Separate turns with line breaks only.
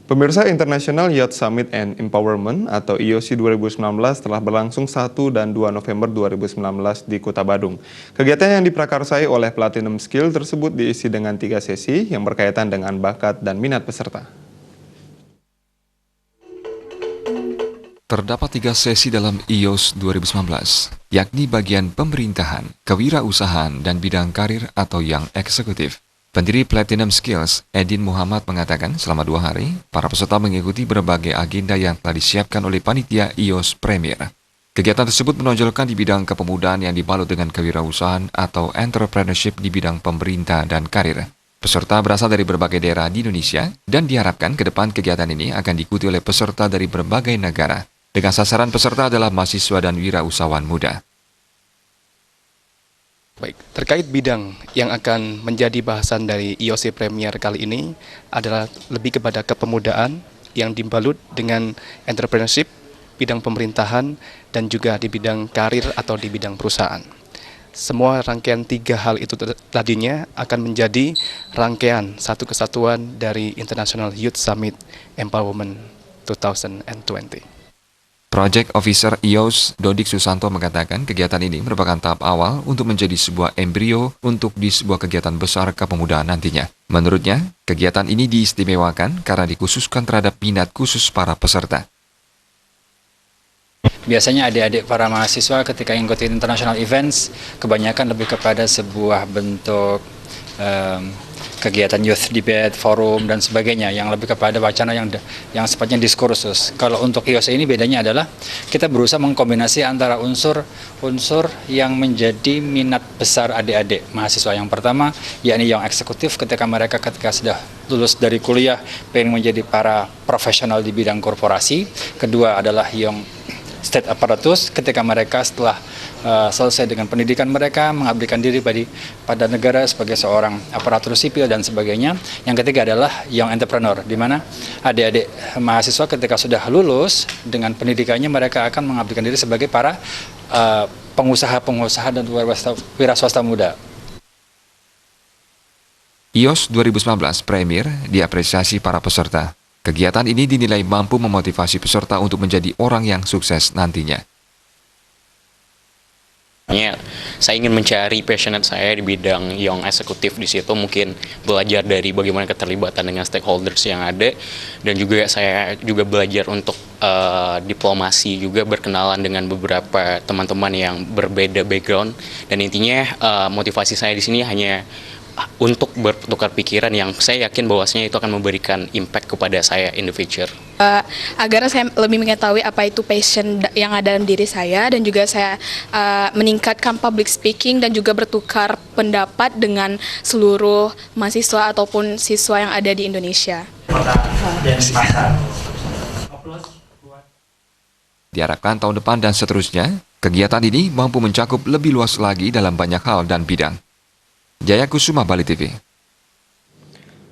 Pemirsa, International Youth Summit and Empowerment atau IYOSI 2019 telah berlangsung 1 dan 2 November 2019 di Kota Badung. Kegiatan yang diprakarsai oleh Platinum Skill tersebut diisi dengan 3 sesi yang berkaitan dengan bakat dan minat peserta.
Terdapat 3 sesi dalam IYOS 2019, yakni bagian pemerintahan, kewirausahaan, dan bidang karir atau yang eksekutif. Pendiri Platinum Skills, Edin Muhammad mengatakan selama 2 hari, para peserta mengikuti berbagai agenda yang telah disiapkan oleh panitia IYOS Premier. Kegiatan tersebut menonjolkan di bidang kepemudaan yang dibalut dengan kewirausahaan atau entrepreneurship di bidang pemerintah dan karir. Peserta berasal dari berbagai daerah di Indonesia dan diharapkan ke depan kegiatan ini akan diikuti oleh peserta dari berbagai negara. Dengan sasaran peserta adalah mahasiswa dan wirausahawan muda.
Baik, terkait bidang yang akan menjadi bahasan dari IYOSI Premier kali ini adalah lebih kepada kepemudaan yang dibalut dengan entrepreneurship, bidang pemerintahan, dan juga di bidang karir atau di bidang perusahaan. Semua rangkaian 3 hal itu tadinya akan menjadi rangkaian satu kesatuan dari International Youth Summit Empowerment 2020.
Project Officer IYOS, Dodik Susanto mengatakan kegiatan ini merupakan tahap awal untuk menjadi sebuah embrio untuk di sebuah kegiatan besar kepemudaan nantinya. Menurutnya, kegiatan ini diistimewakan karena dikhususkan terhadap minat khusus para peserta.
Biasanya adik-adik para mahasiswa ketika ikutin international events, kebanyakan lebih kepada sebuah bentuk kegiatan youth debate, forum, dan sebagainya, yang lebih kepada wacana yang sifatnya diskursus. Kalau untuk IYOS ini bedanya adalah kita berusaha mengkombinasi antara unsur yang menjadi minat besar adik-adik mahasiswa. Yang pertama, yakni yang eksekutif ketika sudah lulus dari kuliah, pengen menjadi para profesional di bidang korporasi. Kedua adalah yang state apparatus ketika mereka setelah selesai dengan pendidikan mereka mengabdikan diri pada negara sebagai seorang aparatur sipil dan sebagainya. Yang ketiga adalah young entrepreneur, di mana adik-adik mahasiswa ketika sudah lulus dengan pendidikannya mereka akan mengabdikan diri sebagai para pengusaha-pengusaha dan wira swasta muda.
IYOS 2019 Premier diapresiasi para peserta. Kegiatan ini dinilai mampu memotivasi peserta untuk menjadi orang yang sukses nantinya.
Saya ingin mencari passionate saya di bidang yang eksekutif. Di situ mungkin belajar dari bagaimana keterlibatan dengan stakeholders yang ada, dan juga saya juga belajar untuk diplomasi, juga berkenalan dengan beberapa teman-teman yang berbeda background, dan intinya motivasi saya di sini hanya untuk bertukar pikiran yang saya yakin bahwasanya itu akan memberikan impact kepada saya in the future.
Agar saya lebih mengetahui apa itu passion yang ada dalam diri saya, dan juga saya meningkatkan public speaking dan juga bertukar pendapat dengan seluruh mahasiswa ataupun siswa yang ada di Indonesia.
Diharapkan tahun depan dan seterusnya, kegiatan ini mampu mencakup lebih luas lagi dalam banyak hal dan bidang. Jaya Kusuma, Bali TV.